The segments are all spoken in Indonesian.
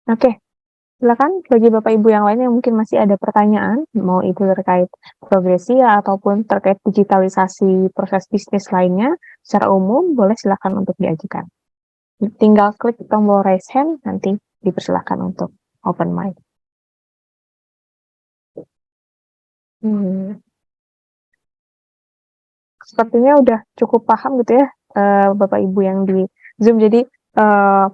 Oke, silakan bagi Bapak Ibu yang lain yang mungkin masih ada pertanyaan, mau itu terkait progresi ataupun terkait digitalisasi proses bisnis lainnya secara umum, boleh silakan untuk diajukan. Tinggal klik tombol raise hand, nanti dipersilakan untuk open mic. Hmm, Sepertinya udah cukup paham gitu ya, Bapak Ibu yang di Zoom. Jadi,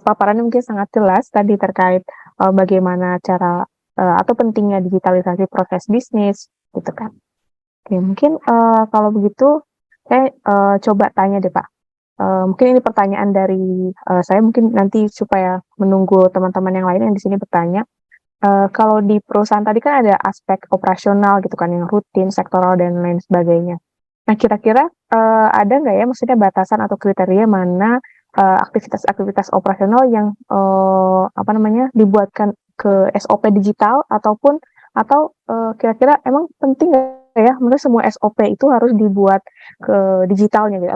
paparannya mungkin sangat jelas tadi terkait, bagaimana cara, atau pentingnya digitalisasi proses bisnis, gitu kan. Oke, mungkin, kalau begitu saya, coba tanya deh, Pak. Mungkin ini pertanyaan dari, saya mungkin nanti supaya menunggu teman-teman yang lain yang di sini bertanya. Kalau di perusahaan tadi kan ada aspek operasional gitu kan yang rutin, sektoral, dan lain sebagainya. Nah, kira-kira, ada nggak ya maksudnya batasan atau kriteria mana, aktivitas-aktivitas operasional yang, apa namanya, dibuatkan ke SOP digital kira-kira emang penting nggak ya, maksudnya semua SOP itu harus dibuat ke digitalnya gitu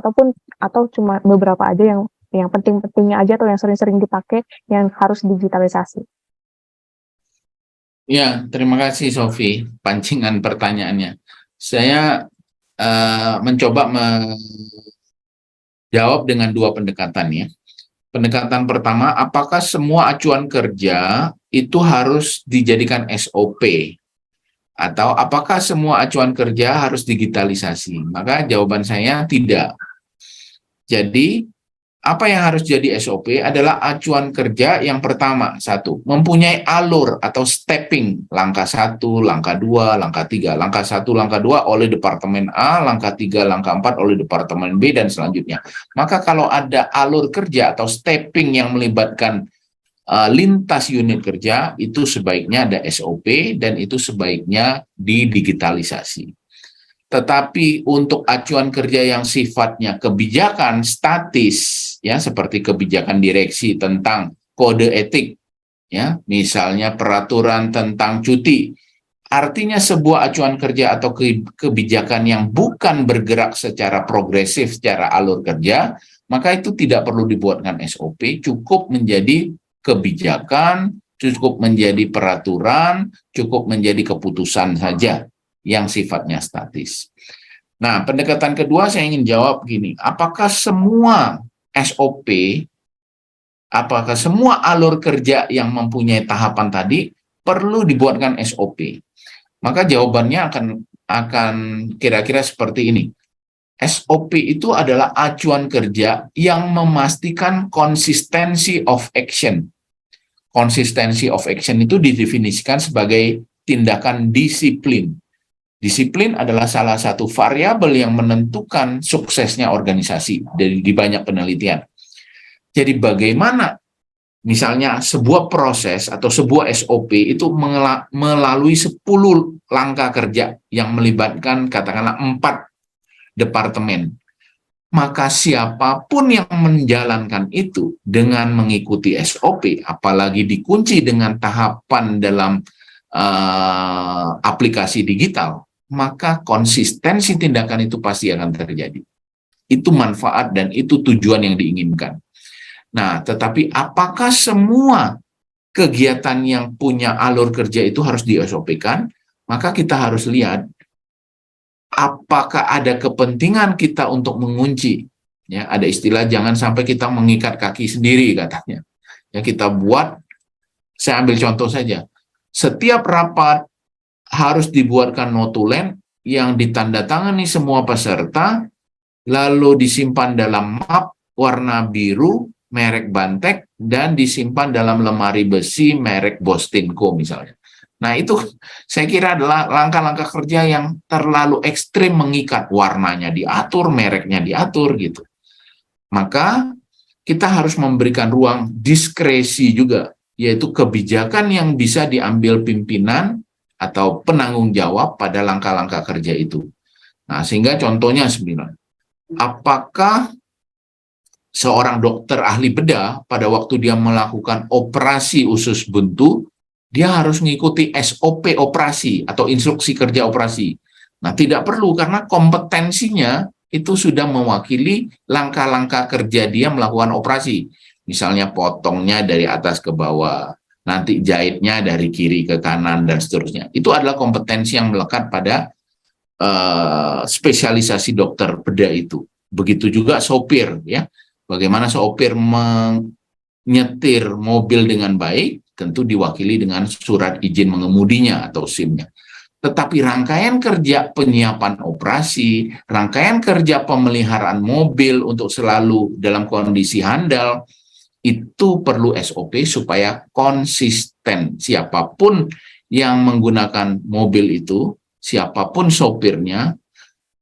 atau cuma beberapa aja yang penting-pentingnya aja atau yang sering-sering dipakai yang harus digitalisasi? Ya, terima kasih Sofi, pancingan pertanyaannya. Saya mencoba menjawab dengan dua pendekatan ya. Pendekatan pertama, apakah semua acuan kerja itu harus dijadikan SOP? Atau apakah semua acuan kerja harus digitalisasi? Maka jawaban saya tidak. Jadi, apa yang harus jadi SOP adalah acuan kerja yang pertama, satu, mempunyai alur atau stepping, langkah satu, langkah dua, langkah tiga, langkah satu, langkah dua oleh Departemen A, langkah tiga, langkah empat oleh Departemen B, dan selanjutnya. Maka kalau ada alur kerja atau stepping yang melibatkan lintas unit kerja, itu sebaiknya ada SOP dan itu sebaiknya didigitalisasi. Tetapi untuk acuan kerja yang sifatnya kebijakan statis, ya seperti kebijakan direksi tentang kode etik, ya misalnya peraturan tentang cuti, artinya sebuah acuan kerja atau kebijakan yang bukan bergerak secara progresif secara alur kerja, maka itu tidak perlu dibuatkan SOP, cukup menjadi kebijakan, cukup menjadi peraturan, cukup menjadi keputusan saja yang sifatnya statis. Nah, pendekatan kedua saya ingin jawab gini, apakah semua SOP, apakah semua alur kerja yang mempunyai tahapan tadi perlu dibuatkan SOP? Maka jawabannya akan kira-kira seperti ini. SOP itu adalah acuan kerja yang memastikan konsistensi of action. Konsistensi of action itu didefinisikan sebagai tindakan disiplin. Disiplin adalah salah satu variabel yang menentukan suksesnya organisasi di banyak penelitian. Jadi bagaimana misalnya sebuah proses atau sebuah SOP itu melalui 10 langkah kerja yang melibatkan katakanlah 4 departemen. Maka siapapun yang menjalankan itu dengan mengikuti SOP, apalagi dikunci dengan tahapan dalam aplikasi digital, maka konsistensi tindakan itu pasti akan terjadi. Itu manfaat dan itu tujuan yang diinginkan. Nah, tetapi apakah semua kegiatan yang punya alur kerja itu harus di-SOP-kan? Maka kita harus lihat apakah ada kepentingan kita untuk mengunci. Ya, ada istilah jangan sampai kita mengikat kaki sendiri katanya. Ya, kita buat, saya ambil contoh saja. Setiap rapat harus dibuatkan notulen yang ditandatangani semua peserta, lalu disimpan dalam map warna biru, merek Bantek, dan disimpan dalam lemari besi merek Bostinco misalnya. Nah itu saya kira adalah langkah-langkah kerja yang terlalu ekstrim mengikat, warnanya diatur, mereknya diatur gitu. Maka kita harus memberikan ruang diskresi juga, yaitu kebijakan yang bisa diambil pimpinan atau penanggung jawab pada langkah-langkah kerja itu. Nah, sehingga contohnya sebenarnya, apakah seorang dokter ahli bedah pada waktu dia melakukan operasi usus buntu, dia harus mengikuti SOP operasi atau instruksi kerja operasi. Nah, tidak perlu karena kompetensinya itu sudah mewakili langkah-langkah kerja dia melakukan operasi. Misalnya potongnya dari atas ke bawah, nanti jahitnya dari kiri ke kanan dan seterusnya. Itu adalah kompetensi yang melekat pada spesialisasi dokter bedah itu. Begitu juga sopir, ya. Bagaimana sopir menyetir mobil dengan baik, tentu diwakili dengan surat izin mengemudinya atau SIM-nya. Tetapi rangkaian kerja penyiapan operasi, rangkaian kerja pemeliharaan mobil untuk selalu dalam kondisi handal, itu perlu SOP supaya konsisten. Siapapun yang menggunakan mobil itu, siapapun sopirnya,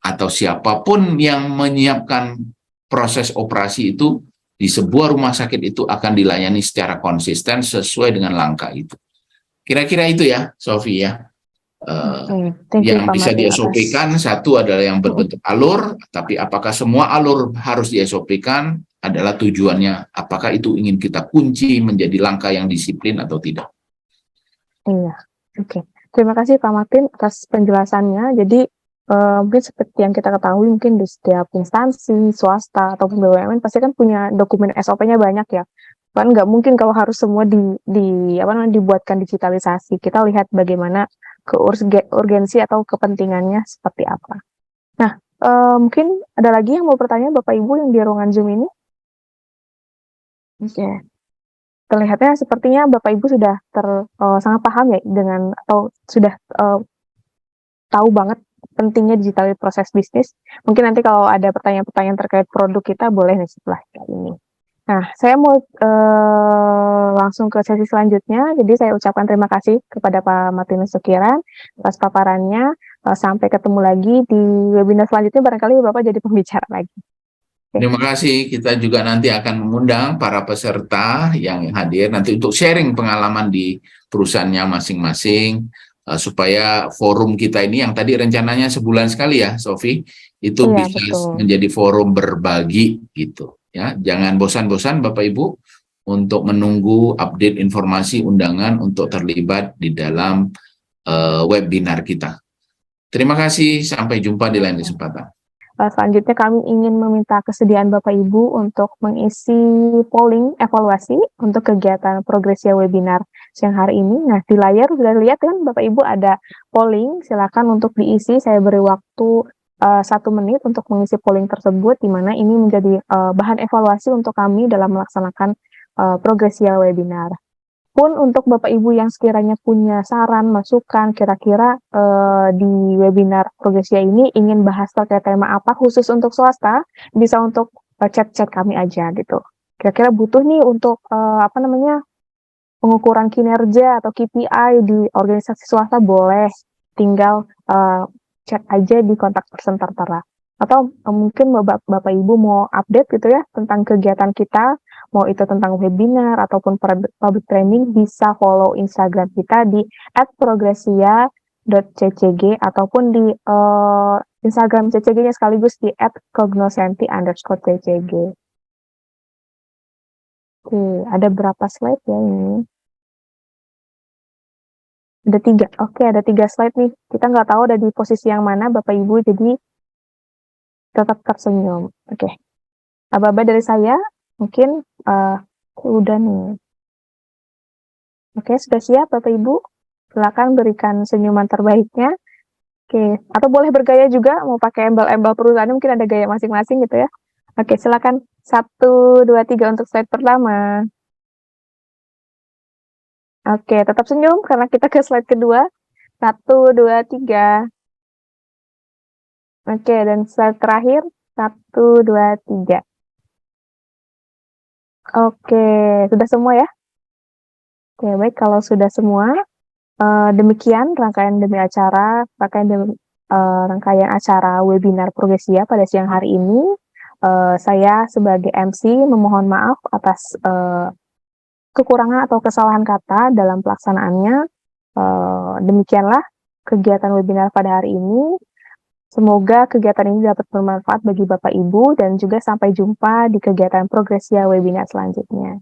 atau siapapun yang menyiapkan proses operasi itu, di sebuah rumah sakit itu akan dilayani secara konsisten sesuai dengan langkah itu. Kira-kira itu ya, Sofi ya. Thank you Yang Pak bisa Martin di-SOP-kan satu adalah yang berbentuk alur, tapi apakah semua alur harus di-SOP-kan adalah tujuannya, apakah itu ingin kita kunci menjadi langkah yang disiplin atau tidak. Iya, oke. Terima kasih Pak Martin atas penjelasannya. Jadi mungkin seperti yang kita ketahui, mungkin di setiap instansi, swasta, ataupun BUMN pasti kan punya dokumen SOP-nya banyak ya. Kan nggak mungkin kalau harus semua dibuatkan digitalisasi. Kita lihat bagaimana urgensi atau kepentingannya seperti apa. Nah, mungkin ada lagi yang mau bertanya Bapak Ibu yang di ruangan Zoom ini? Oke. Terlihatnya sepertinya Bapak Ibu sudah sangat paham ya dengan atau sudah tahu banget pentingnya digital proses bisnis. Mungkin nanti kalau ada pertanyaan-pertanyaan terkait produk kita boleh nih setelah ini. Nah, saya mau langsung ke sesi selanjutnya. Jadi saya ucapkan terima kasih kepada Pak Martinus Sukiran atas paparannya. Sampai ketemu lagi di webinar selanjutnya. Barangkali Bapak jadi pembicara lagi. Terima kasih. Kita juga nanti akan mengundang para peserta yang hadir nanti untuk sharing pengalaman di perusahaannya masing-masing, supaya forum kita ini yang tadi rencananya sebulan sekali ya, Sofi, itu Iya, bisa betul. menjadi forum berbagi gitu. Ya, jangan bosan-bosan Bapak Ibu untuk menunggu update informasi undangan untuk terlibat di dalam webinar kita. Terima kasih. Sampai jumpa di lain kesempatan. Selanjutnya kami ingin meminta kesediaan Bapak Ibu untuk mengisi polling evaluasi untuk kegiatan Progresia webinar siang hari ini. Nah, di layar sudah lihat kan Bapak Ibu ada polling, silakan untuk diisi. Saya beri waktu 1 menit untuk mengisi polling tersebut, di mana ini menjadi bahan evaluasi untuk kami dalam melaksanakan Progresia webinar. Pun untuk Bapak Ibu yang sekiranya punya saran, masukan, kira-kira di webinar Progresia ini ingin bahas terkait tema apa khusus untuk swasta, bisa untuk chat-chat kami aja gitu. Kira-kira butuh nih untuk pengukuran kinerja atau KPI di organisasi swasta, boleh tinggal chat aja di kontak person tertera. Atau mungkin Bapak Ibu mau update gitu ya tentang kegiatan kita, mau itu tentang webinar ataupun public training, bisa follow Instagram kita di @progresia.ccg ataupun di Instagram CCG-nya sekaligus di @cognoscenti_ccg. Oke, ada berapa slide ya ini? Ada 3. Oke, ada 3 slide nih. Kita nggak tahu ada di posisi yang mana Bapak Ibu, jadi tetap tersenyum. Oke. Aba-aba dari saya, mungkin udah nih. Oke, sudah siap Bapak Ibu? Silakan berikan senyuman terbaiknya. Oke, atau boleh bergaya juga, mau pakai embel-embel perusahaan, mungkin ada gaya masing-masing gitu ya. Oke, silakan. 1, 2, 3 untuk slide pertama. Oke, tetap senyum karena kita ke slide kedua. 1, 2, 3. Oke, dan slide terakhir. 1, 2, 3. Oke, sudah semua ya? Oke, baik. Kalau sudah semua, demikian rangkaian acara webinar Progresia pada siang hari ini. Saya sebagai MC memohon maaf atas kekurangan atau kesalahan kata dalam pelaksanaannya. Demikianlah kegiatan webinar pada hari ini. Semoga kegiatan ini dapat bermanfaat bagi Bapak Ibu dan juga sampai jumpa di kegiatan Progresia webinar selanjutnya.